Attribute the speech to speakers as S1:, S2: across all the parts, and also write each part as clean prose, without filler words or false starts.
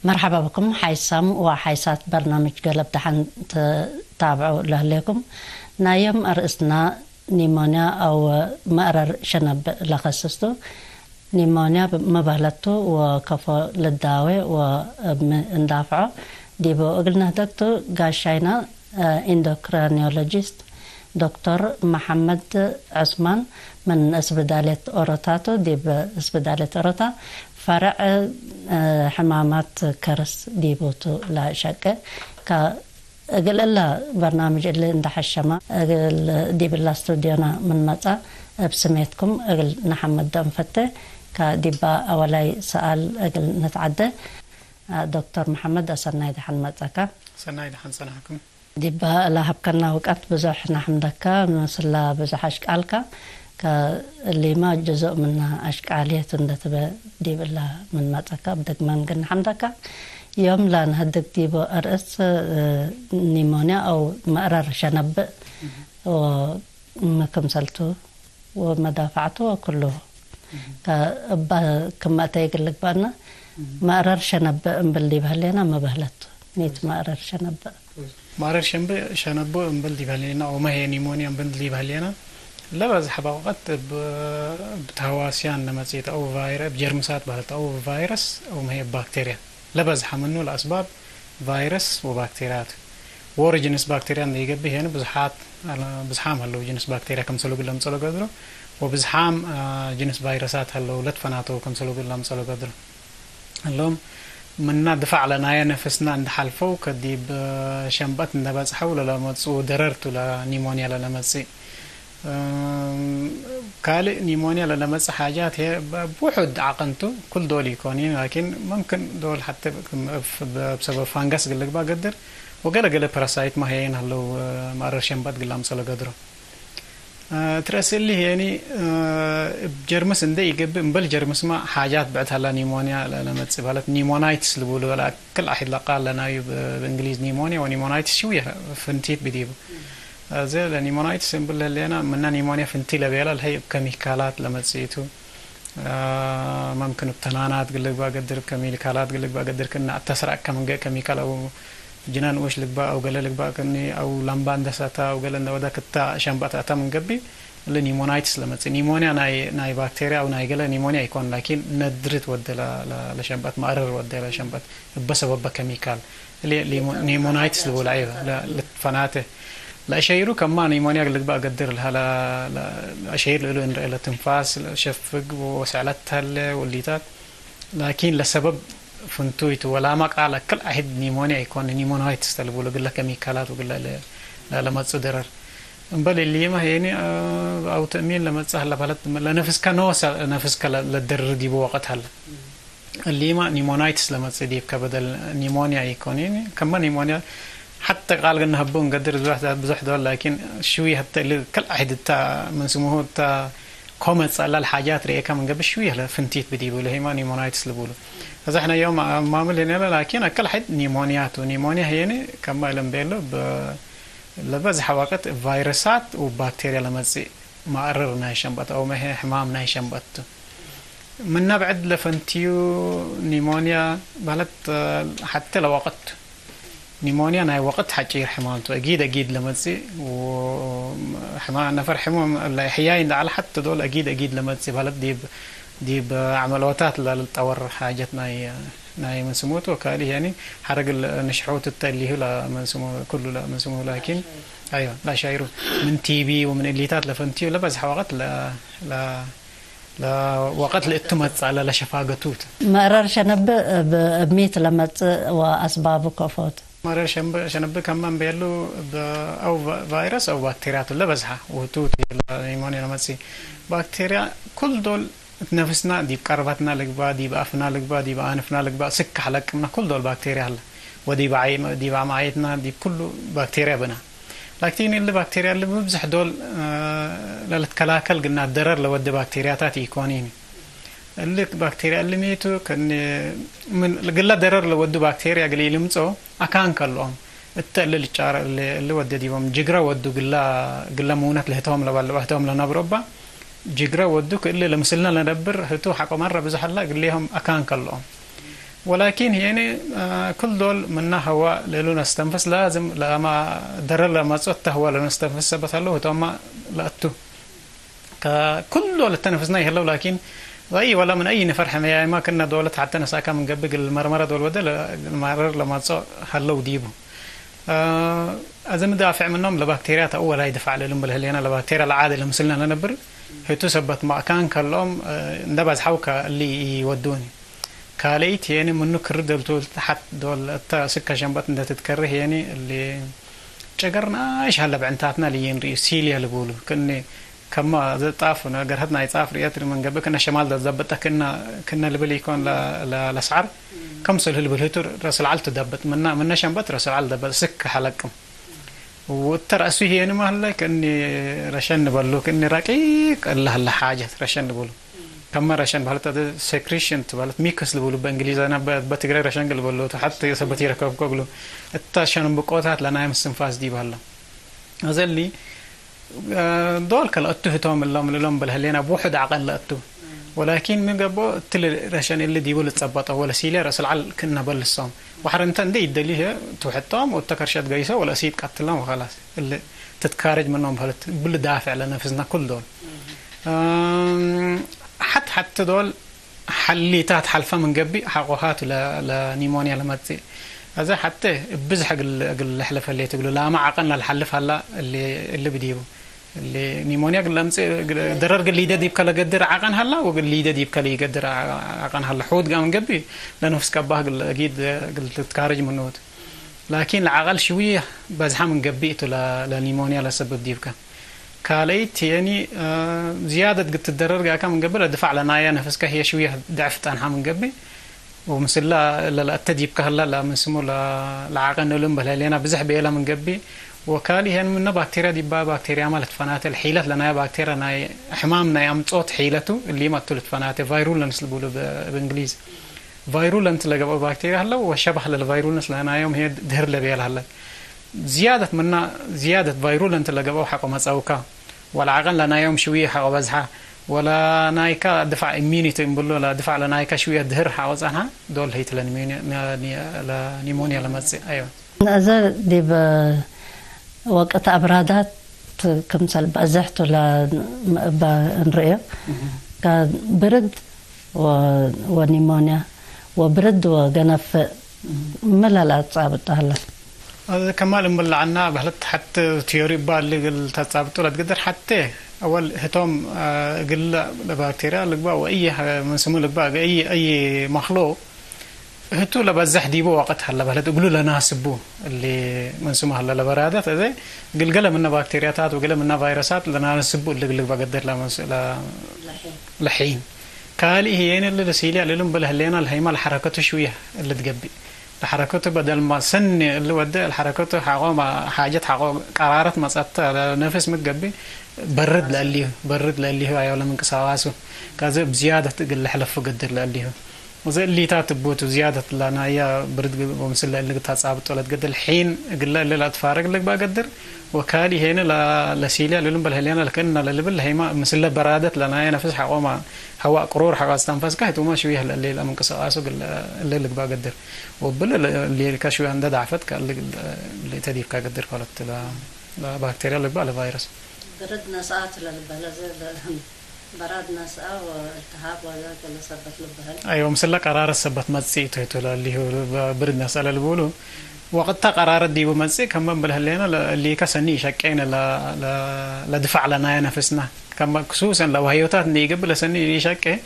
S1: مرحبا بكم حيسام وحيسات برنامج قلب دحن تتابعوا لهليكم نايم أرئسنا نيمونيا أو مأرر شنب لخصصته نيمونيا مبهلته وكفو للداوي واندافعه ديبو قلنا دكتور قاشينا اندوكرانيولوجيست دكتور محمد عثمان من اسبدالة أوروتاتو ديب اسبدالة أوروتا فرع حمامات كرس ديبوتو لا شك قال الله برنامج اللي اندح الشما ديب الله استوديونا من مطا بسميتكم قال محمد دنفته كديبا أولاي سأل قال نتعدى دكتور محمد أسرنا يدحن مطاكا
S2: سرنا يدحن صنعكم
S1: ديبا الله هبكنا وقت بزح نحمدك مثل بزح أشكالك اللي ما جزء من أشكالية تندتب ديب الله من مطاكا بدك ما نقول نحمدك يوم لا نهدك ديبو أرأس نيمونيا أو مأرر شنب وما كمسلته وما دافعته وكله كما تيقل لك بانا مأرر شنب مبلي بهالينا ما بهلته نيت مأرر شنب
S2: مأرر شنب مبلي بهالينا وما هي نيمونيا مبلي بهالينا لا بس حباوقت بتهواسيان لما تصير أو فيروس بجرمسات بهلت أو فيروس أو ما هي بكتيريا لا بس حمنه الأسباب فيروس وبكتيريات ورجنس بكتيريا اللي يجيب هنا بزحام هلو جنس بكتيريا كم سلوك اللي مسلو قدره وبزحام جنس فيروسات هلو لتفناتو كم سلوك اللي مسلو قدره اللهم منا دفع لنا يا نفسنا عند حلفو كدي بشنبات نبات حول لما تصو دررت ولا نيمونيا لما تصي قال نيمونيا لما تصي حاجات هي بوحد عقنته كل دول يكونين لكن ممكن دول حتى بسبب فانغس قال لك بقدر وقال باراسايت ما هي هلو مارر شنبات قال مسلو قدره ترسل لي يعني جرمس عنده يجيب مبل جرمس ما حاجات بعد هلا نيمونيا لما تصيبها نيمونايتس اللي بيقولوا ولا كل أحد لقال لنا بالإنجليز نيمونيا ونيمونايتس شوية فنتيت بديبه زي النيمونايتس نقول اللي أنا منا نيمونيا فنتي لبيلا اللي هي بكيميكالات لما تصيتو ممكن بتنانات قل لك بقدر بكيميكالات قل لك بقدر كنا تسرع كم كيميكال أو جنان وش لك بقى أو قال لك بقى كني أو لمبان دساتا أو قال لنا وذاك التا شنبات أتا من قبي اللي نيمونايتس لما تصير نيمونيا ناي بكتيريا أو ناي قال نيمونيا يكون لكن ندرت ود لا شنبات مقرر ود لا شنبات بسبب كيميكال اللي نيمونايتس اللي هو العيب لا لفناته لا شيرو كمان نيمونيا قال لك بقى قدر لها لا شير له إن تنفاس شفق وسعلتها والليتات لكن لسبب فنتويت ولا ما قال كل أحد نيمونيا يكون نيمونايتس تلبو له قال لك كيميكالات وقال لا لما تصدرر بل اللي ما هي أو تأمين لما تسهل بلد لا نفس كنوس نفس كلا للدر دي بوقت هلا اللي ما نيمونايتس لما تصديب كبدل نيمونيا يكونين كمان نيمونيا حتى قال قلنا هبون قدر بزح دول لكن شوي حتى كل أحد تا من سموه تا كومنتس على الحاجات رأيك من قبل شوية فنتيت بدي بقوله هي ما نيمونايتس لبوله إذا إحنا يوم ما ملنا لكن كل حد نيمونيات ونيمونيا هيني كما لهم بيلو لبز حواقت فيروسات وبكتيريا لما تصير ما قررنا يشنبط أو ما هي حمام نايشنبط من نبعد لفنتيو نيمونيا بلد حتى لو وقت نيمونيا ناي وقت حجير حمامته أكيد لما تصير وحمام نفر حمام الحياين على حتى دول أكيد لما تصير بلد دي بعملواتات للتطور حاجات ناي من سموته وكالي يعني حرق النشحوت اللي هو لا من سموه كله لا من سموه لكن أيوة لا شايرو من تي بي ومن الليتات لفنتيو لبز حوقت لا وقت الاتمت على لشفاقتوت
S1: مأرر شنب بميت لما وأسبابه كفوت
S2: مأرر شنب كمان بيلو أو فيروس أو بكتيريات ولا بزحة وتوت نيمونيا لما تصير بكتيريا كل دول تنافسنا دي بقربتنا لقبا دي بأفنا لقبا دي بأنفنا لقبا سك حلق من كل دول بكتيريا هلا ودي دي بعمايتنا دي كله بكتيريا بنا لكن اللي بكتيريا اللي بمزح دول للتكلاكل قلنا الضرر لو ودي بكتيرياتات يكونين اللي بكتيريا اللي ميتو كان من قلة ضرر لو ودي بكتيريا قليل مصو أكان كلهم التقلل الشعر اللي ودي ديهم جقرا ودو قلة مونات لهتهم لوحدهم لنبربا جقرا ودوك اللي لمسلنا لنبر هتو حقو مرة بزح الله قل لهم أكان كلهم ولكن يعني كل دول منها هواء للو نستنفس لازم لما درر لما صوت هواء لو نستنفس سبت له توما لاتو كل دول التنفسنا يهلو لكن اي ولا من اي نفر حمايه ما كنا دولة حتى نساكا من قبل المرمره دول ودا المرر لما صو هلو ديبو ازم دافع منهم لبكتيريا اول هي دفع لهم بالهلينا لبكتيريا العاده اللي مثلنا ننبر هي تثبت مكان كلهم ندبز حوكا اللي يودوني كاليت يعني منو كرد دول تحت دول تا سكه جنبات انت تتكره يعني اللي شجرنا ايش هلا بعنتاتنا اللي ينري سيليا اللي بيقولوا كني كما طافنا قرهتنا يطاف ريات من قبل كنا شمال دبت كنا اللي بلي يكون لاسعر كم سل اللي بالهتر راس العلت دبت منا شنبت راس العل دبت سك حلقم والترأسي هي ما هلا كني رشن بقولو كني رقيق الله هلا حاجه رشن بقولو كم رشن بحالت سكريشن تبالت ميكس اللي بقولوا بالانجليزي انا بتقرا رشن اللي بقولوا حتى يثبت يركب كوغلو التاشن بقوتات لنا استنفاس دي بهلا هذا اللي دول كلا اتهتهم اللهم بالهلينا بوحد عقل لاتو ولكن مقبو تل رشان اللي ديبول تصبط ولا سيله راس العل كنا بالصوم وحرنتن دي دليه تحطهم وتكرشات قيسه ولا سيد قتلهم وخلاص اللي تتكارج منهم بهلت بالدافع لنفسنا كل دول حتى دول حليتات حلفه من قبي حقوهات لنيمونيا لما تصير هذا حتى بزح الحلفه اللي تقولوا لا ما عقلنا الحلف هلا اللي بديبو اللي نيمونيا لمس درر قال لي ديب كلا قدر عقن هلا وقال لي ديب كلا يقدر عقن هلا حود قام قبي لنفس كباه اكيد قلت تكارج منوت لكن العقل شويه بزحه من قبيته لنيمونيا لسبب ديبك كاليت يعني زياده قلت الدرر قال كم من قبل دفع لنا يا نفسك هي شويه ضعفت عنها من قبي ومثل لا التديب كهلا لا من سمو العقن لهم بهلينا بزح بيلا من قبي وكالي هن من بكتيريا دي بكتيريا مالت فنات الحيلة لنا بكتيريا ناي حمامنا يام صوت حيلته اللي ما تلت فنات فيرولنس اللي بيقولوا بالانجليزي فيرولنت لقى بكتيريا هلا وشبه للفيرولنس لنا يوم هي دهر لبيل هلا زيادة فيرولنت لقى حق مساوكا والعقل لنا يوم شوية حق بزحة ولا نايكا دفع إميونيتي نقول له دفع لنايكا شوية دهر حوزها دول هي لنيمونيا لما تصير أيوة
S1: نزل دي وقت أبرادات كم سال بزحت ولا بنرئة كان برد ونيمونيا وبرد وجنف ملالات صعبت هلا
S2: هذا كمال مبلعنا بحلت حتى تيوري باللي تصابت ولا تقدر حتى أول هتوم قل البكتيريا لقبا وأي من سمو لقبا أي مخلوق هتو لبزح ديبو وقت هلا بهلت يقولوا لنا سبو اللي من سمو هلا لبرادات هذا قل منا بكتيريات وقل منا فيروسات لنا نسبو اللي بقدر لا لحين كالي هي اللي رسيلي على لهم بالهلينا الهيما الحركة شوية اللي تقبي الحركة بدل ما سن اللي ودى الحركة حقوم حاجات حقوم قرارات مسألة نفس متقبي برد للي هو ولا من كسواسه كذا بزيادة تقل حلف قدر للي هو وزي اللي تاتبوت وزيادة لنا يا برد ومثل اللي تصابت ولا تقدر الحين قل اللي لا تفارق لك بقدر وكالي هنا لسيليا لهم بالهلينا لكن اللي بالهيما مثل برادة لنا نفس حقوم هواء قرور حق استنفاس كهت وما شويه اللي من كسواسه اللي لك بقدر وبل اللي كشويه عنده ضعفت اللي تديف كقدر قالت لا بكتيريا اللي بقى فيروس
S1: بردنا ساعات للبلازة بردنا ساعة والتهاب وذاك اللي سبت للبهل
S2: أيوة مثل قرار السبت مزيت هتولا اللي هو بردنا ساعة اللي بقوله وقتها قرار دي ومزيك كمان بالهلينا اللي كسني شكينا لا دفع لنا نفسنا كما خصوصا لو هيوتات ني قبل سني يشكي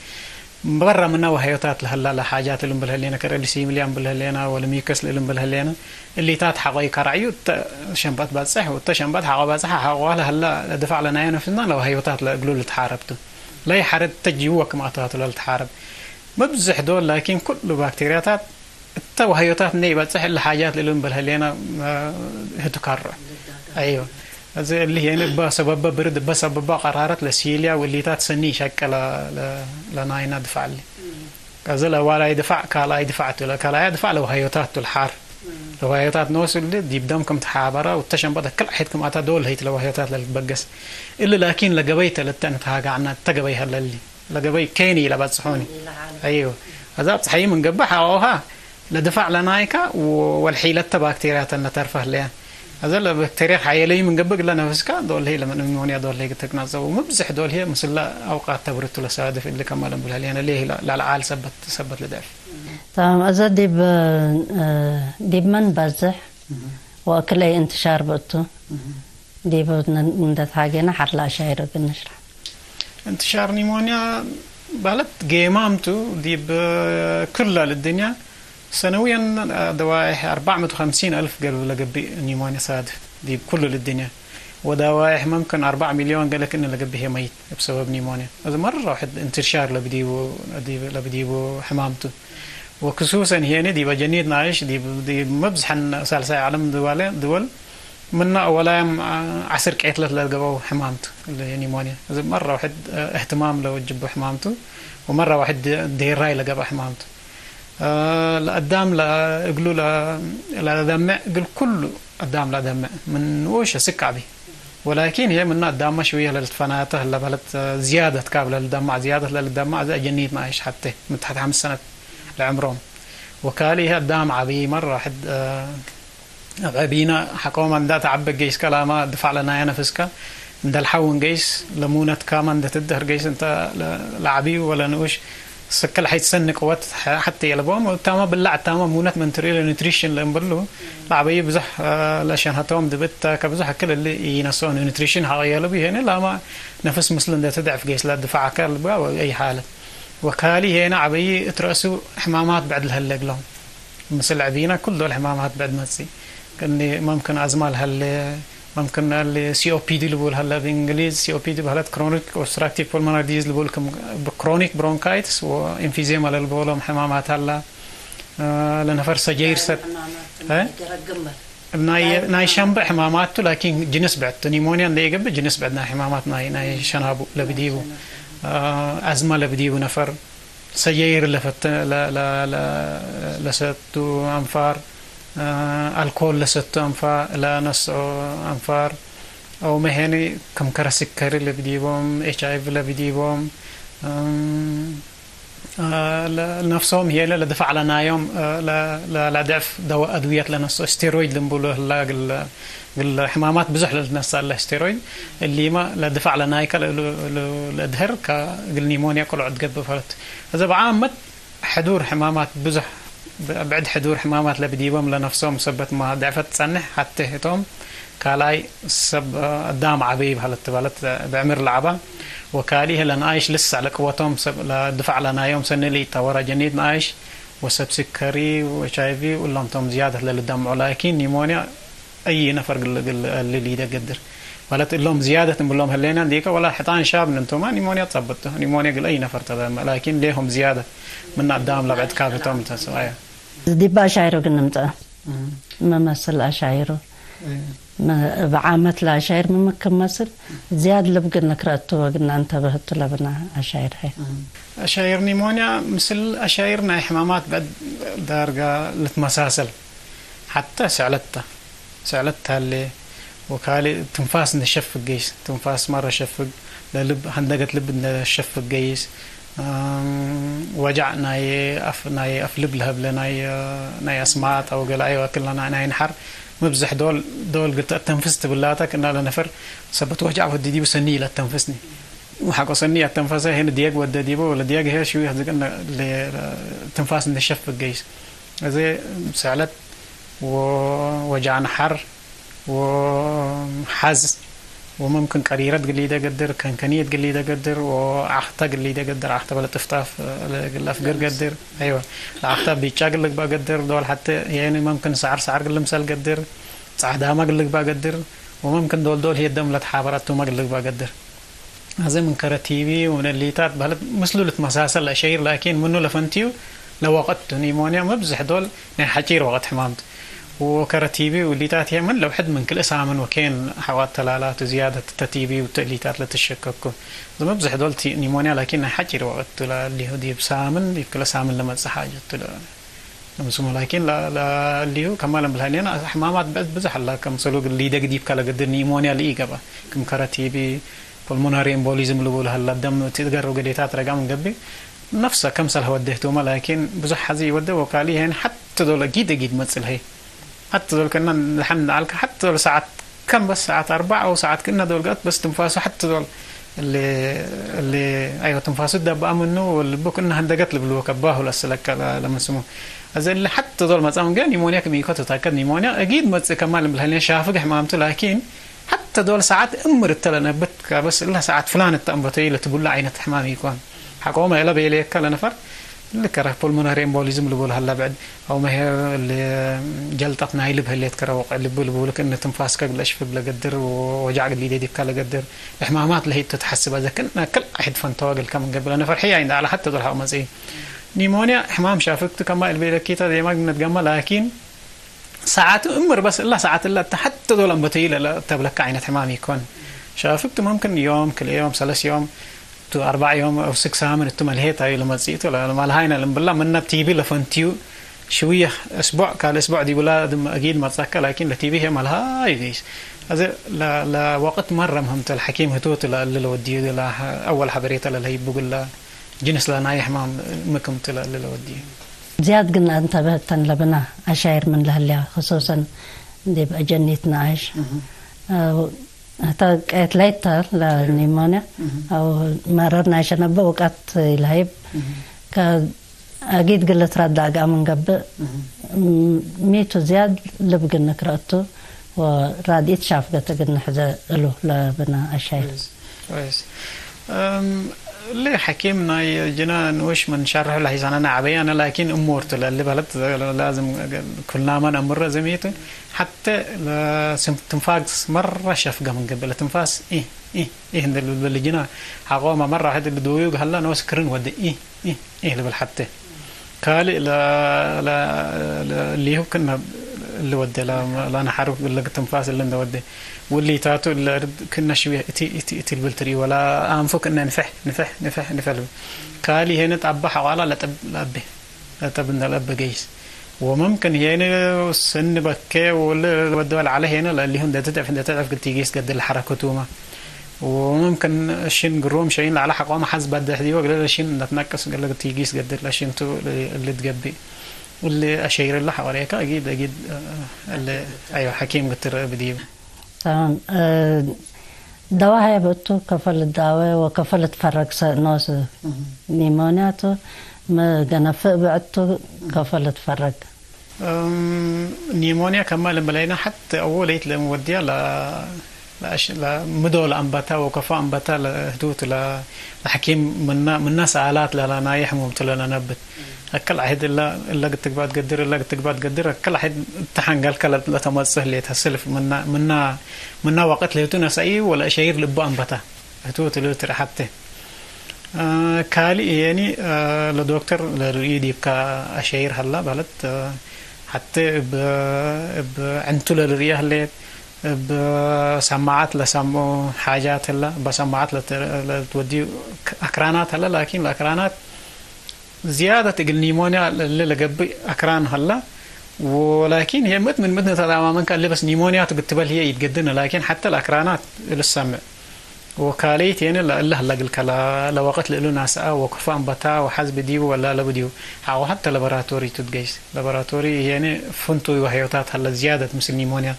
S2: برا منا وهيوتات لهلا لحاجات اللي بالهلينا كرلسي مليان بالهلينا ولا ميكس اللي بالهلينا اللي تات حقي كرعيو شنبات بصح وتشنبات حقا بصح حقا هلا دفع لنا نفسنا لو هيوتات لقلول تحاربته لا يحرد تجيوك ما تات ولا تحارب مبزح دول لكن كل بكتيريات التوهيوتات ني بصح الحاجات اللي بالهلينا هتكرر ايوه زي اللي هي بسبب برد بسبب قرارات لسيليا واللي تاتسني شكل لناينا دفع لي كذا لو ولا يدفع كلا يدفعت ولا كلا يدفع لو هيوتات الحار لو هيوتات نوصل دي بدمكم تحابره وتشن بدك كل حيتكم اتا دول هيت لو هيوتات للبقس الا لكن لقبيت لتنت هاقعنا تقبي هللي لقبي كيني لبصحوني ايوه هذا صحيح من قبح أوها لدفع لنايكا والحيلة بكتيريات أن ترفه لها هذا البكتيريا حيلي من قبل لنا فسكا دول هي لما نمونيا دول هي تكنازو ومبزح دول هي مثل أوقات تبرت ولا سادف اللي كمالا بالهلينا ليه لا العال سبت لدافع
S1: تمام أزاد ديب من بزح وأكل أي انتشار بقته ديب من ده حاجنا حرلا شايرو بنشرح
S2: انتشار نيمونيا بلد جيمامتو ديب كلها للدنيا سنويا دوائح 450 ألف قالوا لقبي نيمونيا صادف ديب كله للدنيا ودوائح ممكن 4 مليون قال لك إن لقبي هي ميت بسبب نيمونيا هذا مرة واحد انتشار لبديبو حمامته وخصوصا هنا ديب جنيد نايش ديب مبزحن سالسة عالم دول منا أولا عصر كعيت للقبو حمامته اللي نيمونيا هذا مرة واحد اهتمام لو جبوا حمامته ومرة واحد دير راي لقبو حمامته لقدام لقلوا لدمع قل كله قدام لدمع من وش سكعبي ولكن هي منا قدام شوية للفناته اللي بلت زيادة كابل للدمع زيادة للدمع زي جنيت نايش حتى من تحت 5 سنة لعمرهم وكالي قدام عبي مرة واحد عبينا حكومة دا تعبق جيس كلاما دفع لنا نفسك دا الحون جيس لمونة كامان دا تدهر جيس انت لعبي ولا نوش سكال حيتسن قوات حتى يلبوهم وتاما بالله تاما مونة من تريل نوتريشن لنبرلو لعبي بزح لاشان هاتوم دبت كبزح كل اللي ينسون نوتريشن هاي يلبي هنا لا ما نفس مثلا دا تدعف جيس لا دفع كالبا أو أي حالة وكالي هنا عبي ترأسوا حمامات بعد الهلق لهم مثل عبينا كل دول حمامات بعد ما تصير كني ممكن أزمال هلا ممكن اللي سي او بي دي اللي بقول هلا بالإنجليز سي او بي دي بحالات كرونيك أوبستراكتيف بولمونري ديز اللي بقول كرونيك برونكايتس وإنفيزيما اللي بقولهم حمامات هلا لنفر سجير ست ناي شنبع حماماته لكن جنس بعد نيمونيا اللي يقبل جنس بعدنا حمامات ناي شنابو لبديبو أزمة لبديبو نفر سجير لفت لستو أنفار الكول لستو أنفار لا نص أنفار أو مهني كم كرا سكري اللي بديبهم اتش اي في اللي بديبهم نفسهم هي اللي دفع لنا يوم لا دفع دواء أدوية لنص استيرويد اللي نقوله الحمامات بزح للناس الاستيرويد اللي ما لا دفع لنا يكل الأدهر كالنيمونيا كل عد قبل فرت هذا بعامة حضور حمامات بزح بعد حضور حمامات لبديبهم لنفسهم سبت ما دعفت سنة حتى هتهم كالاي سب قدام عبيب هالتبالت بعمر لعبة وكاليه لأن عايش لسه على قوتهم لدفع لنا يوم سنة لي تورا جنيد نعيش وسب سكري وشايفي ولا انتم زيادة للدم ولكن نيمونيا أي نفر اللي ده قدر ولا تقول لهم زيادة نقول لهم هلينا ديك ولا حيطان شاب انتم نيمونيا تصبته نيمونيا قل أي نفر تمام لكن ليهم زيادة من قدام لبعد كافتهم تسوية
S1: دي باشايرو قلنا ما مثل أشايرو ما بعامة العشاير ما مثل زياد اللي بقولنا قرأته وقلنا انتبهت لبنا عشاير هاي
S2: عشاير نيمونيا مثل عشايرنا حمامات بعد دارجة لتمساسل حتى سعلتها اللي وكالي تنفاس نشف الجيس تنفاس مرة شفق للب هندقت لب نشف الجيس وجع ناي أفلب لها بلا ناي أسمات أو قال أيوة كلنا ناي نحر مبزح دول قلت التنفست باللاتك إن على نفر سبت وجع ودي دي بسني لا تنفسني وحق سني التنفسه هنا دياج ودا ديبو ولا دياج هي شوي هذا قلنا التنفاس نشف الجيس زي سعلت ووجع نحر وحز وممكن قريرة قليدة قدر كنكنية قليدة قدر وعخطة قليدة قدر عخطة بلا تفتاف الأفقر قدر أيوة العخطة بيتشا قلق بقى قدر دول حتى يعني ممكن سعر قل مسال قدر سعدامة قلق بقى قدر وممكن دول هي الدم لتحابرات وما قلق بقى قدر هذا من كراتيبي ومن الليتات بهلت مسلولة مساسة الأشير لكن منه لفنتيو لو وقت نيمونيا مبزح دول حجير وقت حمامت وكراتيبي والليتات هي من لو حد من كل اسامن وكين حوات تلالات وزيادة التتيبي والتقليتات لتشككوا إذا ما بزح دول نيمونيا لكن حجر وقت اللي هو دي بسامن دي كل اسامن لما تسحاجة لما لكن لا اللي هو كمالا بالهالين حمامات بزح الله كم سلوك اللي دقديب كلا قدر نيمونيا اللي إيقابا كم كراتيبي pulmonary embolism اللي بقول هلا الدم تتقرر قديتات رقم قبي نفسه كم سنة وديته ما لكن بزح حزي وده وقالي هنا حتى دول جيد مثل هي حتى دول كنا نحن على حتى دول ساعات كم بس ساعات 4 أو ساعات كنا دول قط بس تنفاسه حتى دول اللي أيوة تنفاسه ده بقى منه والبوك إنه هندقت بالوقت باه ولا سلك لما سموه أزل اللي حتى دول مثلا جاني نيمونيا كم يكون تتأكد نيمونيا أكيد مثل كمال بالهني شافك حمامته لكن حتى دول ساعات أمر التلنا بتك بس إلا ساعات فلان التأمبتي تقول له عينة حمام يكون حقومه إلا بيليك كلا نفر اللي كره pulmonary embolism اللي بقول هلا بعد أو ما هي اللي جلطة نايل بهاللي تكره اللي بقول لك إن تنفاسك قلش في بلا قدر ووجع اللي دي كلا قدر الحمامات اللي هي تتحسب إذا كنا كل أحد فنتواجل كم قبل أنا فرحية عند على حتى دول حوم زي نيمونيا حمام شافك كما البيلكيتا دي ما نتجمع لكن ساعات أمر بس إلا ساعات إلا حتى دول أمبتيلة لا تبلك عينة حمام يكون شافك ممكن يوم كل يوم 3 يوم 4 يوم أو 6 أيام التمل هي تاي لما تزيد ولا ما لهاينا لما بالله منا تيبي لفنتيو شوية أسبوع كان الأسبوع دي بلا أكيد ما تذكر لكن لتيبي هي مالها يديش هذا لا وقت مرة مهمة الحكيم هتوت اللي وديه لا أول حبريت اللي هي بقول لا جنس لا نايح ما مكمت اللي وديه
S1: زياد قلنا انتبهت لبنا أشاعر من لهاليا خصوصا دي بأجنيتنا عايش حتى قيت ليتا لنيمونيا أو مررنا عشان بوقت الهيب أكيد قلت رد عقا من قبل ميتو زياد لبقى نقرأته وراد يتشاف قلنا حدا له لبنا أشاعر
S2: كويس اللي حكيمنا جنا نوش من شرح له يزانا عبيانا لكن امورته اللي بلت لازم كلنا ما نمر زميته حتى تنفاس مره شفقه من قبل تنفاس ايه اللي جنا حقومه مره هذا اللي دويق هلا نو سكرين ودي ايه اللي بالحتى قال لا اللي هو كنا اللي ودي لا انا حارف بالله تنفاس اللي ودي واللي تاتو كنا شويه تي البلتري ولا انفك ان نفح قال هنا طبح على لا طب الاب جيس وممكن هنا سن بكه ولا ودوا على هنا اللي هم تدعف قلت جيس قد الحركتوما وممكن شين قروم شيء على حقوم حسب الدحدي وقال شين نتنقص قال لك تيجيس قد لاشين تو اللي تقبي واللي اشير الله حواليك اكيد اللي ايوه حكيم قلت بدي
S1: تمام دواء هي بتو كفل الدواء وكفل تفرق ناس نيمونياتو ما جنفق بعتو كفل تفرق
S2: نيمونيا كمان لما لقينا حتى اول يت لما وديها لا مدول أنبتا وكفاء أنبتا لهدوت لحكيم من ناس آلات لا نايح ممتلا نبت أكل عهد إلا قد تقبض قدر أكل عهد تحنقل كلا لا تمسه لي تسلف منا وقت لهتونا سعي ولا شير لبا أنبتا هدوت لوتر حتى كالي يعني لدكتور لريدي كأشير هلا بلد حتى عنتو للرياه اللي بسماعات لسمو حاجات هلا بسماعات لتودي أكرانات هلا لكن الأكرانات زيادة النيمونيا اللي لقبي أكران هلا ولكن هي مدن تماما كان لبس نيمونيا تقتبل هي يتقدنا لكن حتى الأكرانات للسمع وكاليت يعني الله لقى الكلا لوقت له ناس وكفاء بتاع وحسب ديو ولا لبديو أو حتى لابراتوري تدقيس لابراتوري يعني فنتو وهيوتات هلا زيادة مثل نيمونيا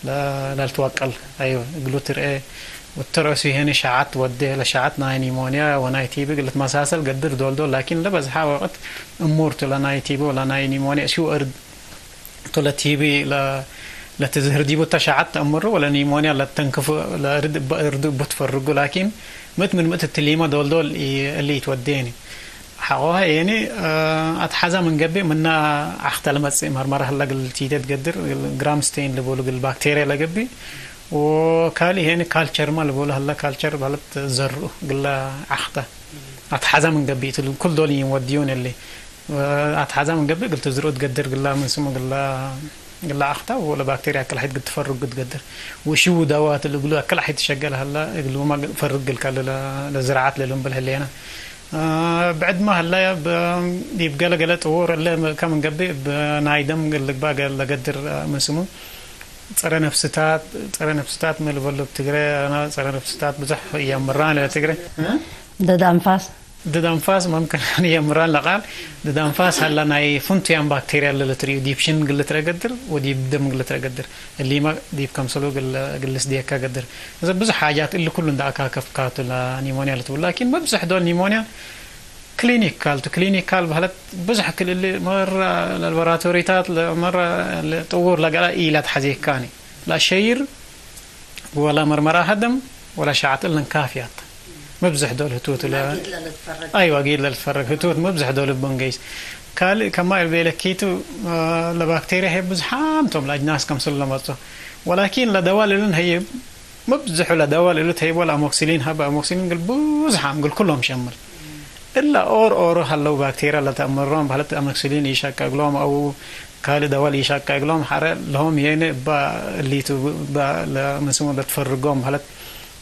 S2: لا توكل ايوه جلوتر ايه والترسي هنا شعات ودي لشعات نيمونيا ونايتيبي قلت مساسل قدر دول لكن لبز حاوقت امور تلا نايتيبي ولا نيمونيا شو ارد تلا تيبي لا تزهر ديبو تشعات امر ولا نيمونيا لا تنكف لا ارد بتفرق لكن مت التليمه دول اللي يتوديني حقوها يعني اتحزى من قبل منا اختلمت مرمره هلا التيتات قدر الجرام ستين اللي بيقولوا البكتيريا اللي قبي وكالي هنا كالتشر ما اللي بيقولوا هلا كالتشر بلت زر قلا اخته اتحزى من قبل كل دول يوديون اللي اتحزى من قبل قلت زرو تقدر قلا من سمو قلا اخته ولا بكتيريا كل حد تفرق قدر وشو دوات اللي يقولوا كل حد شغال هلا يقولوا ما فرق الزراعات اللي لهم بالهلينا بعد ما هلا يبقى له قلت اور اللي كم قبل بنايدم قال لك بقى قال قدر من سمو صار نفسيات من اللي بقول بتقرا انا صار نفسيات بزح ايام مران لا تقرا
S1: ده انفاس
S2: ددانفاس ممكن يعني مران لقال ددانفاس هلا ناي فونتيان بكتيريا اللي تريو ديبشن قلت قدر وديب دم قلت قدر اللي ما ديب كم سلو قلس ديكا قدر اذا بزح حاجات اللي كلهم داكا كفكات نيمونيا لتقول لكن ما بزح دول نيمونيا كلينيكال بهلت بزح كل اللي مره اللابوراتوريات مره طور لقى ايلات حزيك كاني لا شير ولا مرمره هدم ولا شعت لنا كافيات مبزح دول هتوت لا ايوه اكيد للفرق هتوت مبزح دول بنجيس قال كما البيلكيتو لبكتيريا هي بزحامتهم لاجناس كم سلمته ولكن لدواء لن هي مبزح ولا دواء لن هي ولا اموكسيلين هبا اموكسيلين قال بزحام قال كلهم شمل الا اور هلو بكتيريا لا تمرهم بحالة اموكسيلين يشكا قلهم او قال دواء يشكا قلهم حرق لهم يعني اللي تو من سمو بتفرقهم بحالة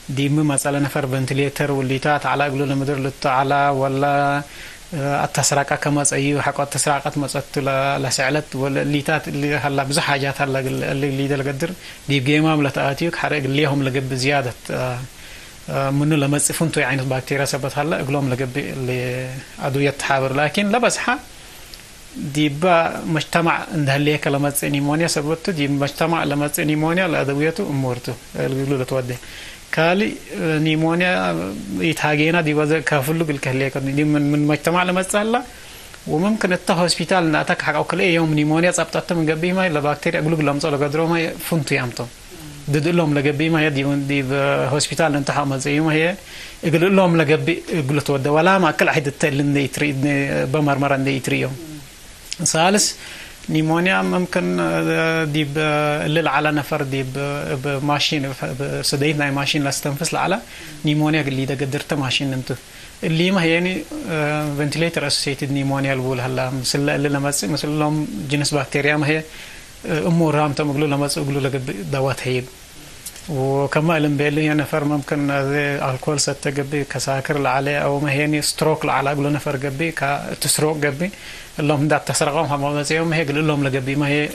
S2: ديم مثلا نفر فنتليتر والليتات على قلو لمدر للتعالى ولا التسراقة كما أيوه حق التسراقة مسأت لسعلت ولا الليتات اللي هلا بزح حاجات هلا اللي ده القدر ديب جيمام لتأتيك حرق الليهم لقب زيادة منو لما فهمتوا يعني البكتيريا سبت هلا قلهم لقب اللي أدوية تحاور لكن لا بزحها ديب مجتمع عند هالليك لما نيمونيا سبته ديب مجتمع لما نيمونيا لأدويته أمورته اللي تودي كالي نيمونيا يتهاجينا دي وزن كافلو بالكهلية دي من مجتمع لما تسهلا وممكن الهوسبيتال ناتك حق أكل يوم نيمونيا صابت من قبل ما إلا بكتيريا أقول لهم صار قدروا ما فنتو يامتهم دد لهم لقبي ما يدي هوسبيتال انتحى ما زي ما هي يقول لهم لقبي يقول تود ولا ما أكل أحد التل يتريد بمرمر عند يتريهم ثالث نيمونيا ممكن ديب اللي على نفر ديب بماشين سدينا ماشين لاستنفس على نيمونيا اللي ده قدرت ماشين انت اللي ما هي يعني فنتيليتر اسوسيتد نيمونيا البول هلا مثل اللي لما مثل لهم جنس بكتيريا ما هي امورهم تم يقولوا لما يقولوا لك دوات هيب وكما لهم بيلي نفر ممكن الكول ستجبي كساكر عليه او ما هي يعني ستروك على يقولوا نفر جبي كتسروق جبي اللهم دا تسرقهم هم زيهم هيك لهم لقبي ما هي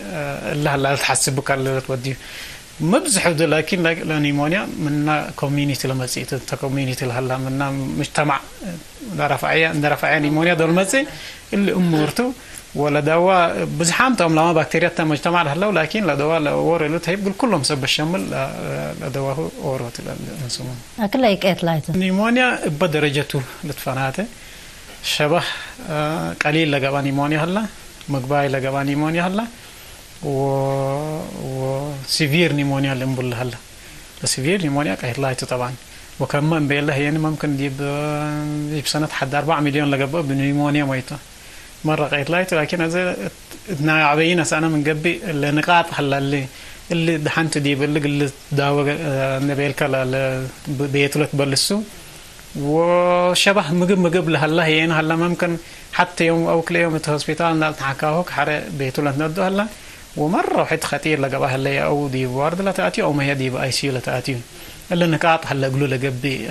S2: الله لا تحسبك اللي تودي مبزح لكن نيمونيا من كوميونيتي لما تسيت كوميونيتي هلا من مجتمع رفعيه نيمونيا دول مزي اللي امورته ولا دواء بزحامتهم لما بكتيريا مجتمع هلا ولكن لا دواء لا اور اللي تهيب كلهم سب الشمل لا دواء اورات الانسوم
S1: اكل لايك اتلايت
S2: نيمونيا بدرجته لتفناته شبه قليل لقبا نيمونيا هلا مقباي لقبا نيمونيا هلا و سيفير نيمونيا الامبول هلا السيفير نيمونيا كهلايت طبعا وكمان بيله يعني ممكن يجيب سنه حد 4 مليون لقبا بنيمونيا ميته مره قيتلايت لكن هذا عبينا سنه من قبي النقاط هلا اللي دحنت دي اللي داوى نبيلك بيتلت بلسو وشبه مقب لهلا هي هلا ممكن حتى يوم او كل يوم الهوسبيتال نحكاوك حرق بيتولت ندو هلا ومره واحد خطير لقبا هلا او دي وارد لا تاتي او ما هي دي باي سي لا تاتي اللي نقاط هلا يقولوا لقبي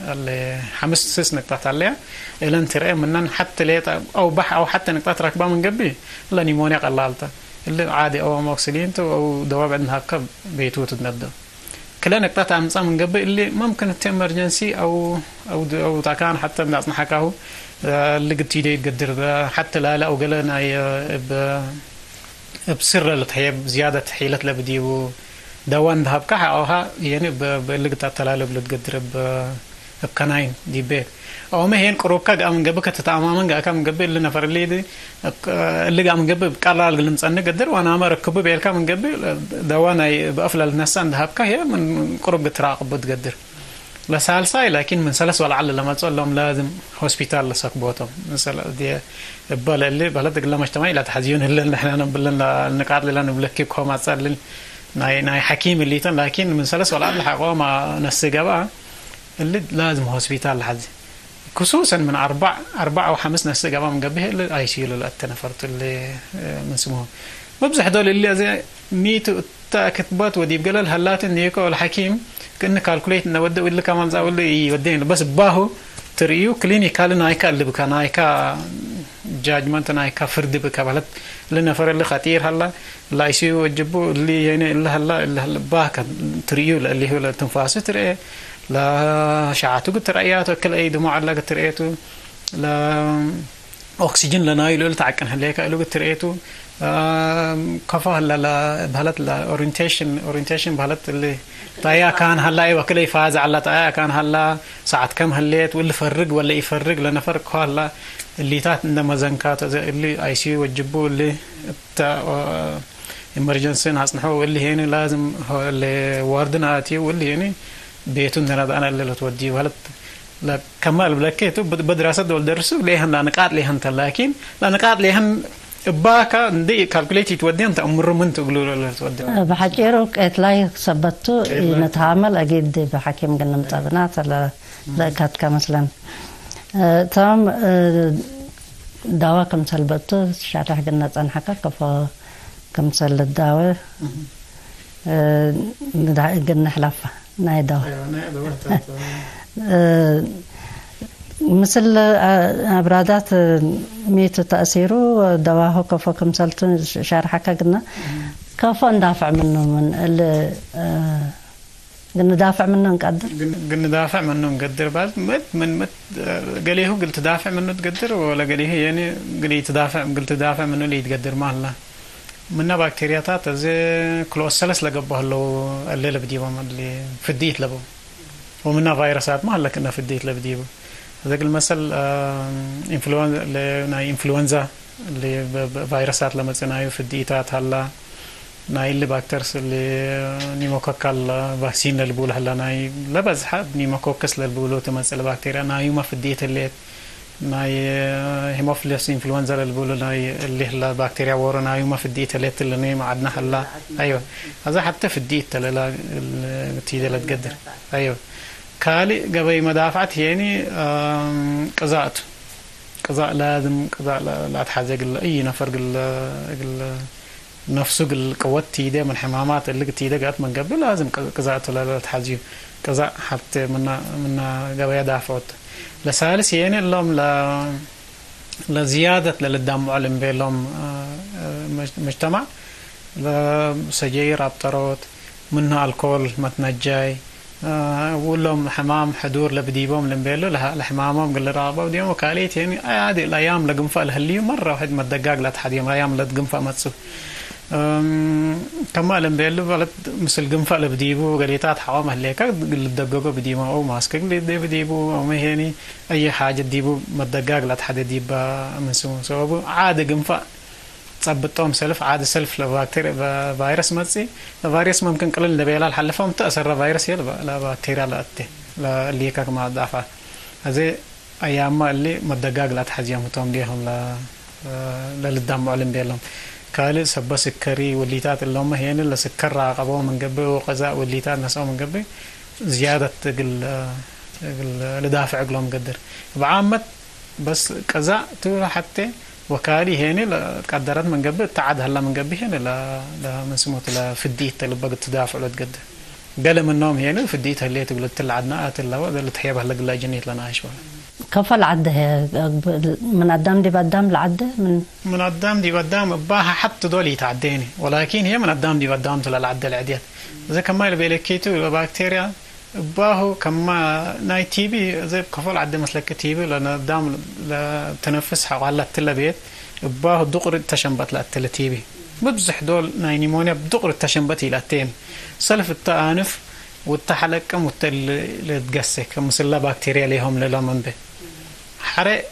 S2: اللي 5 نقاط عليها الا انترى منن حتى ليت او بح او حتى نقاط ركبه من قبي لا نيمونيا قلالته اللي عادي او موكسيلين او دواب عندها هكا بيتو تندو كلا نقطة عمصة من قبل اللي ممكن تيمرجنسي أو تكان حتى من أصنع حكاه اللي قد تيجي تقدر حتى لا أو قلنا بسر اللي تحيب زيادة حيلة لبدي ودوان ذهب كح أوها يعني باللي قد تلالب اللي تقدر بكناين دي بيت أو ما هي الكروكا قام قبل كتتعامل قام قبل اللي نفر اللي قام قبل بقرار اللي نصنع قدر وأنا ما ركبه بيلك من قبل دوانا بقفل الناس عندها بكا هي من قرب تراقب بتقدر لسالساي لكن من سلس والعل لما تقول لهم لازم هوسبيتال لسكبوتهم مثلا دي اللي بلدك لما اجتماعي لا تحزيون اللي نحن بلنا النقاط اللي نبلككم ما صار ناي حكيم اللي لكن من سلس والعل حقوا ما نسجبا اللي لازم هوسبيتال لحد خصوصا من 4 أو 5 ناس جابوا من قبله اللي اي سي اللي التنفرت اللي من اسمهم مبزح دول اللي زي 100 كتبات ودي بقال هلات نيكو الحكيم كأنه كالكوليت انه ودي ولا كمان زي ولا يودين بس باهو تريو كلينيكال نايكا اللي بكا نايكا جاجمنت نايكا فرد بكا بلد لنا فر اللي خطير هلا لا يسوي وجبوا اللي يعني اللي هلا باكا تريو اللي هو التنفاس تري لا شعاتو قلت رأياتو كل أي دموع الله قلت رأيتو لا أكسجين لنا يلو تعكن هليك قالوا قلت رأيتو كفاه لا بهالت لا orientation بهالت اللي طايا كان هلا وكل يفاز على طايا كان هلا ساعة كم هليت واللي فرق ولا يفرق لنا فرق هلا اللي تات عندما زنكات اللي اي سي وجبوا اللي تا emergency ناس نحو اللي هنا لازم اللي واردنا اتي واللي هنا بيتون انا اللي تودي وهلت لا كمال بلاكيتو بدراسة دول درسوا ليهن لا نقاط ليهن لكن لا نقاط ليهن باكا ندي كالكوليتي تودي انت امر من تقولوا له تودي
S1: بحكيرو اتلاي ثبتوا نتعامل اكيد بحكيم قلنا متابنات لا كات مثلا تمام دواء كم سلبتو شرح قلنا تنحكى كفا كم سل الدواء قلنا حلفة ناي دواء مثل أبرادات ميت تأثيره دواه كفا كم سلتون شرحك قلنا كفا ندافع منه من اللي قلنا دافع منه نقدر
S2: قلنا دافع منه نقدر بعد من قاليه قلت دافع منه تقدر ولا قاليه يعني قلي تدافع قلت دافع منه اللي يتقدر ما الله منا بكتيريات زي كلوسلس لقبه له الليله بديبه اللي فديت لبو ومنا فيروسات ما هلا كنا فديت لبديبه هذاك المثل انفلونزا اللي فيروسات لما تصنعوا فديتات هلا ناي اللي باكترس اللي نيموكوكال فاكسين اللي بقول هلا ناي لا بس حد نيموكوكس اللي بقولوا تمثل بكتيريا ناي ما فديت اللي ناي هيموفيلس انفلونزا اللي بقولوا ناي اللي هلا بكتيريا ورنا ناي ما فديت اللي ناي ما عندنا هلا ايوه هذا حتى فديت لا تيجي لا تقدر ايوه كالي قبل مدافعت يعني قضاء لازم قضاء لا تحاجق اي نفر نفسه القوات تيده من حمامات اللي تيده قات من قبل لازم قضاء لا تحاجي قضاء حتى من قبل دافعت لسالس يعني لهم لزيادة للدم معلم بينهم مجتمع لسجاير عبطرات منها الكول متنجاي ولهم حمام حضور لبديبهم لمبيلو لحمامهم قال رابا وديهم وكاليت يعني عادي الايام لقنفه الهلي مره واحد ما دقاق لا تحديهم الايام لا تقنفه ماتسو كما لمبيلو بلد مثل قنفه لبديبو قاليتات حوام هليك دققوا بديما او ماسك اللي بديبو او ما هيني اي حاجه ديبو ما دقاق لا تحدي ديبا من سبب عادي قنفه تصبطهم سلف عادي سلف لبكتيريا فيروس ماتسي الفيروس ممكن قلل لبيلا الحلفهم تاثر فيروس يلا لا بكتيريا لا اتي لا اللي كك ما ضعفه هذه ايام اللي مدقاق لا تحجيهم توم ليهم لا للدم معلم بيلهم كالي سب سكري والليتات اللي هم هين اللي سكر عقبوا من قبل وقزاء والليتات نسوا من قبل زياده الدافع قلهم قدر بعامه بس قزاء تو حتى وكالي هنا قدرت من قبل تعد هلا من قبل هنا لا من سموت لا فديت اللي بقى تدافع ولا تقدر قال منهم هنا فديت اللي تقول تلعدنا اتلا ولا تحيبها هلا قلا جنيت لنا شوي
S1: كفى العده من قدام دي قدام العده
S2: من قدام دي قدام باها حتى دول يتعديني ولكن هي من قدام دي قدام تلا العده العديات زي كما اللي بيلكيتو البكتيريا باهو كما ناي تي بي زي كفل عده مسلك تي بي لان قدام لتنفس حوالي تلا بيت باهو دقر التشنبت لا تلا تي بي ببزح دول ناي نيمونيا بدقر التشنبت الى تين سلف التانف والتحلقم والتقسك مثل بكتيريا ليهم للمن به حرق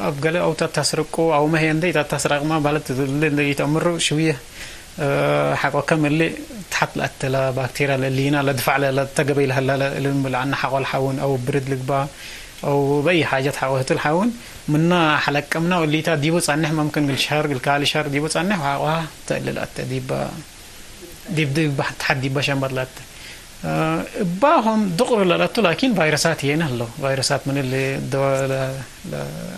S2: ابقله او تسرقوا او ما هي عندي تسرق ما بالت اللي يتمروا شويه حقا كم اللي تحط لأتلا بكتيريا اللي هنا لدفع لا تقبل هلا اللي عنا حقول حاون او برد لقبا او باي حاجه حاوت الحاون منا حلقمنا واللي تا ديبو صنح ممكن الشهر الكالي شهر ديبو صنح واه تقلل ديب تحدي بشان بدلت باهم دقر لاتو لكن فيروسات هنا هلو فيروسات من اللي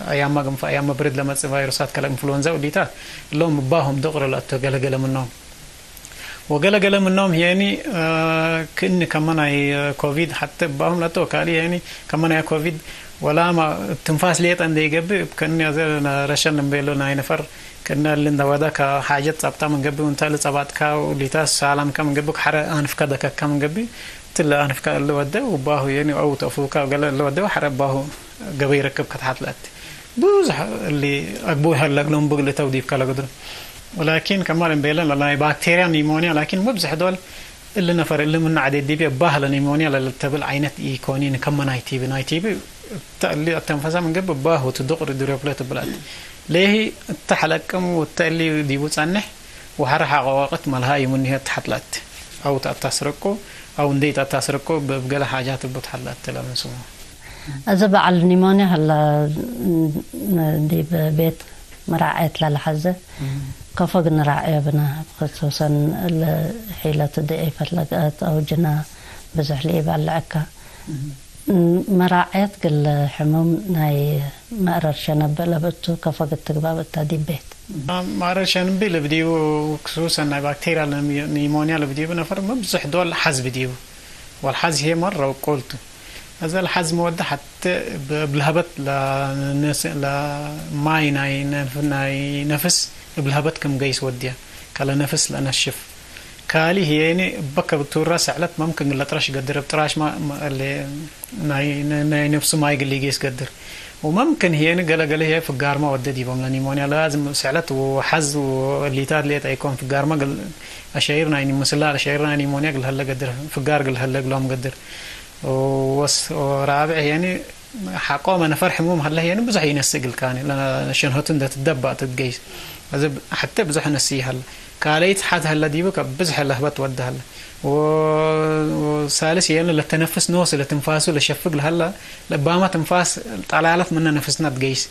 S2: ايام ما قم في ايام برد لما فيروسات كلا انفلونزا وديتا لهم باهم دقر لاتو قلقله منهم وقلقله منهم يعني كن كمان اي كوفيد حتى باهم لاتو كالي يعني كمان اي كوفيد ولا ما تنفاس ليت عندي جنبي كأني أنا رشان نبيلو ناي نفر كنا اللي نوادا كحاجات صابتا من جنبي وانتالي صابت كا وليتاس سلام كم جنبك حرق أنف كذا كم جنبي تلا أنف كا اللي وده وباهو يعني أو تفوكا وقال اللي وده وحرق باهو جبي يركب كتحت لات بوزح اللي أبوه هلا قلهم بقول توديف كلا قدر ولكن كمان بيلن لا بكتيريا نيمونيا لكن مو بزح دول اللي نفر اللي من عدد دي بباهل نيمونيا للتبل عينت إيكونين كم ناي تي بي اللي التنفس من قبل باهو تدقر الدريبلات بلاد ليه تحلقم والتالي ديبوت عنه وحرح عواقت مالها يمنها تحتلات أو تتسرقه أو نديت تتسرقه بقى حاجات بتحلات تلا من سمو
S1: أزبع على النيمونيا هلا دي ببيت مراعيت للحزة كفق نراعي بنا خصوصا الحيلة ضعيفة لقات أو جنا بزحلي بالعكا مراعيت قل حموم ناي مقرر شنب لبتو كفق التقباب التادي بيت
S2: مقرر شنب لبديو خصوصا بكتيريا النيمونيا لبديو نفر مبزح دول حز بديو والحز هي مرة وقلته هذا الحز مودة حتى بالهبت لماي ناي نفس بالهبت كم جيس وديا كلا نفس لأنا الشف كالي هي يعني بكر بتورا سعلت ممكن لا تراش قدر بتراش ما اللي ناي نفس ما يقول لي جيس قدر وممكن هي يعني قال هي في الجارما وددي بملا نيمونيا لازم سعلت وحز واللي تاد ليت يكون في الجارما قال أشيرنا يعني مسلا أشيرنا نيمونيا قال هلا قدر في الجار قال هلا قلهم قدر ورابع يعني حقوم أنا فرح موم هلا يعني بزح ينسقل كان لأن شن هتن ده تدبع تتجيس هذا حتى بزح نسيه هلا كاليت حد هلا ديبك بزح لهبت ود هلا وثالث يعني للتنفس نوصل لتنفاسه لشفق هلا لبما تنفاس طلعت مننا نفسنا تجيس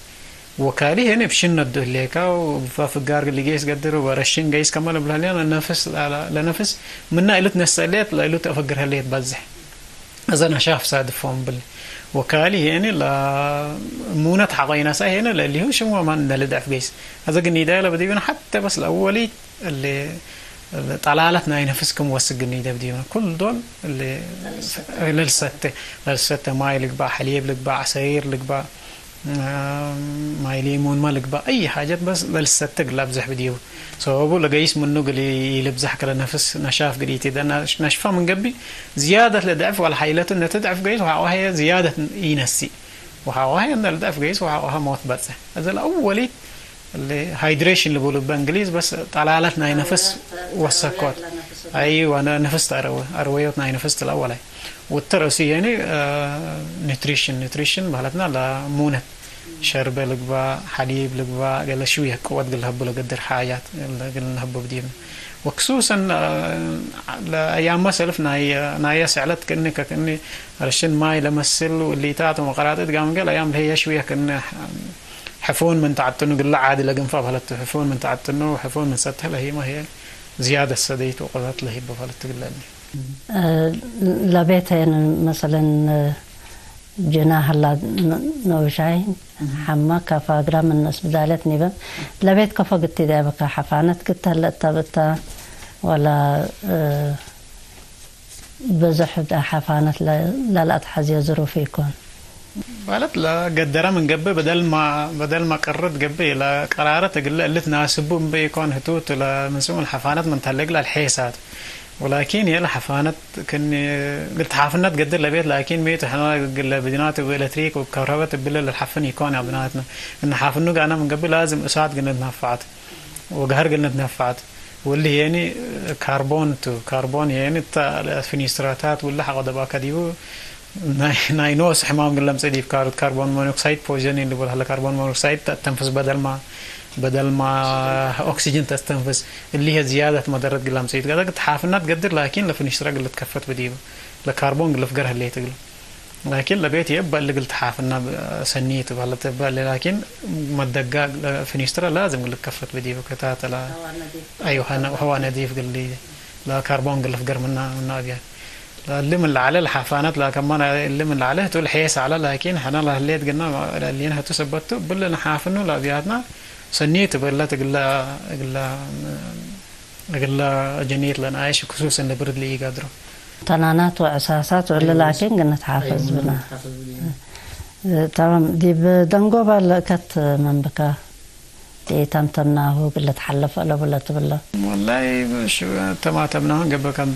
S2: وكالي هنا بشن الده ليكا وفي الجار اللي جيس قدر ورشين جيس كمان بلهليان النفس لنفس منا إلت نسألت لا إلت أفكر هليت بزح إذا أنا شاف صادفهم وكالي يعني لا مونة حقينا هنا اللي هو شو ما نلدع في جيس هذا قني ده بدينا حتى بس الأولي اللي طلعتنا ينفسكم وسقني ده بدينا كل دول اللي للستة ماي لك با حليب لك با عصير لك با ماي ليمون ما لك با أي حاجات بس للستة قلب زح بديو سوابو لقيس منو قلي يلبزح كلا نفس نشاف قريتي ده نشفى من قبي زيادة لضعف والحيلة إن تضعف قيس وهي زيادة ينسي وهي إن الضعف قيس وهي موت بتسه هذا الأولي اللي هايدريشن اللي بقوله بالإنجليز بس طلعتنا نفس وسكوت أيوة أنا نفست أرويتنا نفست الأولي والترسي يعني نيوتريشن بحالتنا لمونة شربة لقبا حليب لقبا قال شوية قوات قال هبو لقدر حاجات قال هبو بدينا وخصوصا لأيام ما سلف نايا سعلت كأني رشن ماي لمسل واللي تاتو مقراتت قام قال أيام هي شوية كأنه حفون من تعتنو قال لا عادي لقن فبهلت حفون من تعتنو وحفون من ستها هي ما هي زيادة السديت وقلت له بفلت قال لي
S1: لبيتها مثلا جناح الله نوجعين حما كفا جرام الناس بدالت نبى لبيت كفا قلت ده بك حفانت قلت هلا تبتا ولا بزحد حفانت لا تحزي ظروف يكون
S2: قالت لا قدرها من قبل بدل ما قررت قبل لا قرارة قلت ناسبهم بيكون هتوت لا منسوم الحفانات من تلق لها الحيسات ولكن هي الحفانات كني قلت حافنات قدر لبيت لكن ميت احنا قلنا بدينات وإلكتريك وكهرباء بالله الحفن يكون يا بناتنا إن حافنوق أنا من قبل لازم أساعد قلنا نفعت وقهر قلنا نفعت واللي يعني كربون يعني الفينيستراتات ولا حق دبا كديو ناينوس حمام قلنا مسدي في كربون مونوكسيد بوجنين اللي بقول هلا كربون مونوكسيد تنفس بدل ما أكسجين تستنفس اللي هي زيادة مضرة قلام سيد قد حافنات قدر لكن لفن اشتراك قلت كفت بديبه لكربون قلت فقرها اللي تقول لكن لبيت يبقى اللي قلت حافنا سنيت ولا تبقى لكن ما الدقاق فن اشتراك لازم قلت كفت بديبه كتات لا أيوه هو نظيف قل لي لا كربون قلت فقر منا أبيات اللي من على الحفانات لا كمان اللي من عليه تقول حيس على لكن حنا لا الليت قلنا اللي إنها تثبته بل حافنه لا أبياتنا سنيت بلا تقول جنير لنا عايش خصوصا لبرد لي قادره
S1: طنانات وأساسات ولا لكن قلنا تحافظ بنا تمام دي بدنجوبا لكت من بكا دي تمتمناه قلت حلف ولا تبلا
S2: والله مش تماتمناه قبل كان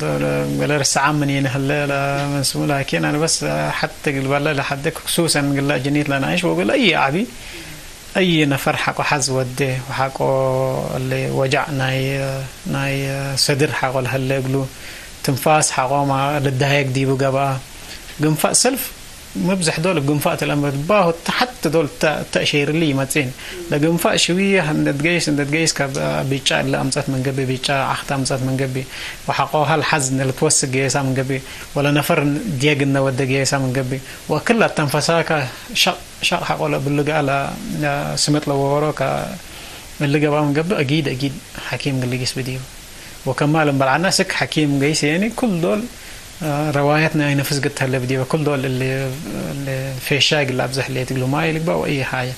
S2: قال الساعة من هلا مسؤول لكن أنا بس حتى قبل لحدك خصوصا قال جنيت لنا إيش وقول أي عبي أي نفر حقه حز وده وحقه اللي وجع ناي صدر حقه هلا يقولوا تنفاس حقه ما للدهيك دي بقى قنفاء سلف مبزح دول قنفاء الأمر باهو حتى دول تأشير لي ما تين لقنفاء شوية هندقيس كبيتشا اللي أمزت من قبي بيتشا عخت أمزت من قبي وحقوها الحزن اللي توسق جيسا من قبي ولا نفر ديقنا ودى جيسا من قبي وكلها تنفساك شق حقولا باللقاء على سمت له وراك اللي قبا من قبي أكيد حكيم اللي جيس بديو وكمال بالعنا سك حكيم جيس يعني كل دول روايتنا هنا فزقت هلا بدي وكل دول اللي في الشاق اللي أبزح اللي تقولوا ما يلقى أي حاجة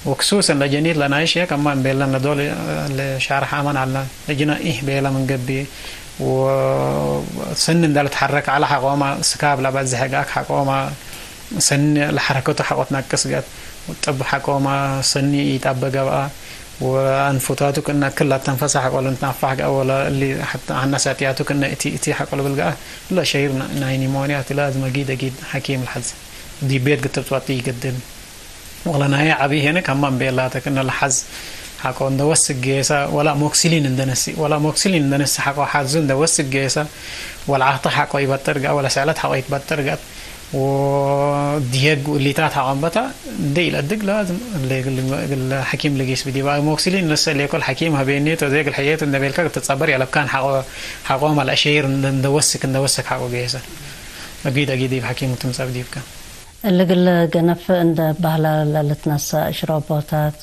S2: وخصوصا لجنيت لنا إيش هيك كمان بيلنا دول اللي شعر حامان على لجنا إيه بيلا من قبي وسن ده تحرك على حقوما سكاب لا بزحقك حقوما سن الحركات حقوتنا كسجت وطب حقوما سني يتابع بقى وأنفوتاتو كنا كلها تنفسح ولا نتنفح ولا اللي حتى عنا ساتياتو كنا إتي حق ولا بلقاه لا شيء نايني مونيات لازم أكيد حكيم الحز دي بيت قد توطي قدم ولا نهاية عبي هنا كمان بيلاتك إن الحز حقو ندوس الجيسة ولا موكسلين ندنسي ولا موكسلين ندنسي حقو حزون دوس الجيسة ولا عطى حقو يبترجع ولا سعلت حقو يبترجع ودياج اللي تاعت عمبتا دي الأدق لازم الحكيم لقيس بدي بقى موكسلين لسه اللي يقول حكيم هبينيت وذيك الحياة النبيل كذا تتصبري على كان حقوهم على الأشير ندوسك حقو جيسة أكيد حكيم تمسك دي بكا
S1: اللي قل جنف عند بهلا لتنسى إشراباتات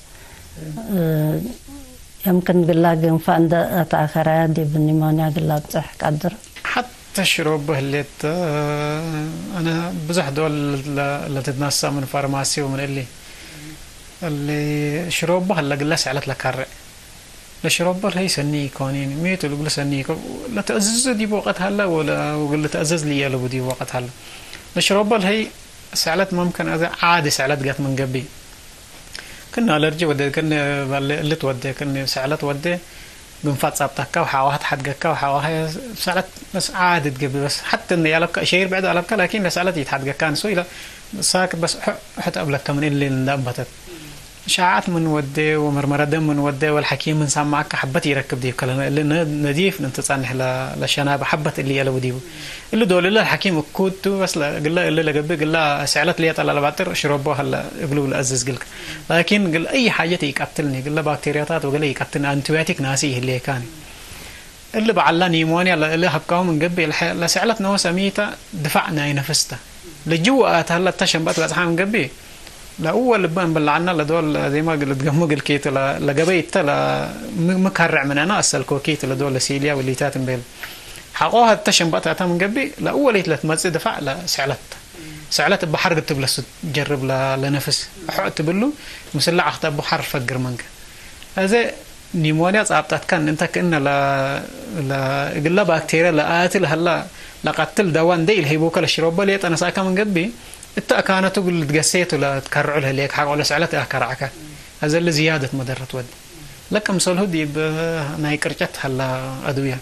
S1: يمكن قلا جنف عند أتأخرات دي بالنيمونيا قلا بتح قدر
S2: تشرب الليت أنا بزح دول اللي تتنسى من فارماسي ومن اللي شربه هلا قلس على لكرع لشربه هي سني كونين ميت ولا قلس سني لا تأزز دي بوقت هلا ولا تأزز لي يلا بدي وقت هلا لشربه هي سعلت ممكن هذا عادي سعلت جت من قبل كنا ألرجي ودي كنا اللي تودي كنا سعلت ودي بنفات صابتك وحاوها تحدقك وحاوها سألت بس عادت قبل بس حتى إني ألبك شير بعد ألبك لكن سألت يتحدقك كان سويلة ساكت بس حتى قبلك كمان اللي نضبطت شاعات من ودي ومرمرة دم من ودي والحكيم من سامعك حبت يركب ديب كلام اللي نضيف نتصنح للشناب حبت اللي يلا وديبه اللي دول الله الحكيم كودته بس لا قال له اللي قبل قال له سعلت لي طلع لبعتر شربه هلا يقولوا الأزز قلك لكن قال أي حاجة يقتلني قال له بكتيريات وقال لي يقتلني أنتبيوتيك ناسيه اللي كان اللي بعلّا نيمونيا اللي حبكاهم من قبل لا سعلت نوى سميته دفعنا ينفسته لجوات هلا تشنبات بس من قبل لا أول بان بلعنا لدول زي ما قلت جمق الكيت لا جبيت لا مكرع من أنا أصل كوكيت لدول سيليا واللي تاتم بيل حقوها التشم بقى من قبل لا أول يتلت مزد دفع لا سعلت بحر قلت بلا جرب لنفس حقت بلو مسلع أخت بحر فجر منك هذا نيمونيا صعبت كان أنت كأنه لا قلنا بكتيريا لا قاتل هلا لقتل دوان ديل هيبوك الشرب ليت أنا ساكن من قبل كانت تقول تقسيت ولا تكرع لها ليك حاجة ولا سعلت أكرعك هذا اللي زيادة مدرة ود لكن مثل هدي نايكرجت هلا أدوية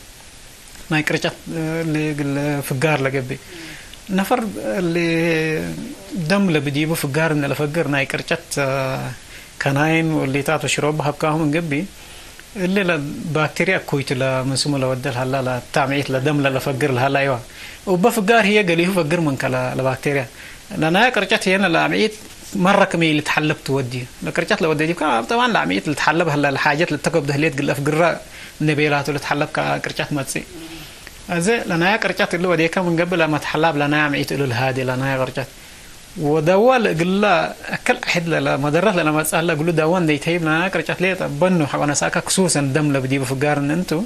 S2: نايكرجت اللي فقار لقبي نفر اللي دم اللي بيجيبه فقار من الفقر نايكرجت كناين واللي تاتو شربها بكاهم من قبي اللي البكتيريا كويت لا منسوم لا ودل هلا لا تعميت لا دم لا فقر هلا ايوه وبفقار هي قاليه فقر من كلا البكتيريا لأن كرجت هنا العميد مرة كمية اللي تحلب تودي لكرجت لو ودي طبعا العميد اللي تحلب هلا الحاجات اللي تكب دهليت قل أفقرا النبيلات اللي تحلب كرجت ما تصير أزي لأن كرجت اللي ودي كم من قبل ما تحلب لنا عميد اللي الهادي لأن كرجت ودوال قل أكل أحد لا مدرة لنا ما تسأل قلوا دوان دي تهيب لنا كرجت ليه بنو حوانا ساكا خصوصا دم لبدي بفقار إن أنتو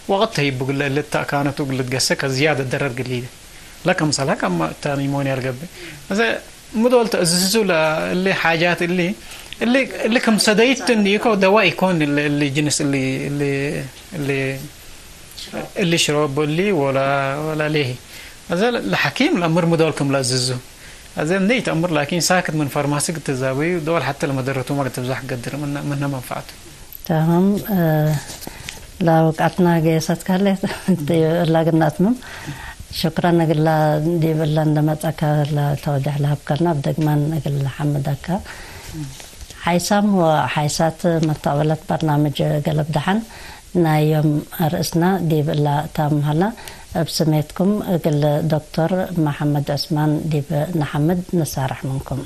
S2: وقت هيب بقول اللي كانت وقل تقسك زيادة درر قليل لكم صلاة كم تانيموني أرجبي هذا مدول تأززوا اللي حاجات اللي كم صديت إنيكو دواء يكون اللي جنس اللي شرب اللي ولا ليه هذا الحكيم الأمر مدول كم لاززوا زين نيت أمر لكن ساكت من فارماسي تزاوي دول حتى لما درتو ما تبزح قدر منها منفعته
S1: تمام لا وقعتنا جيسات كالت لا قلناتهم شكرا نقول دي بالله عندما تأكل لا توضح لها بكرنا بدقمان نقول حمدك حيسام وحيسات متطاولة برنامج قلب دحن نايم رئيسنا دي بالله تام هلا بسميتكم قل دكتور محمد عثمان دي نحمد نسارح منكم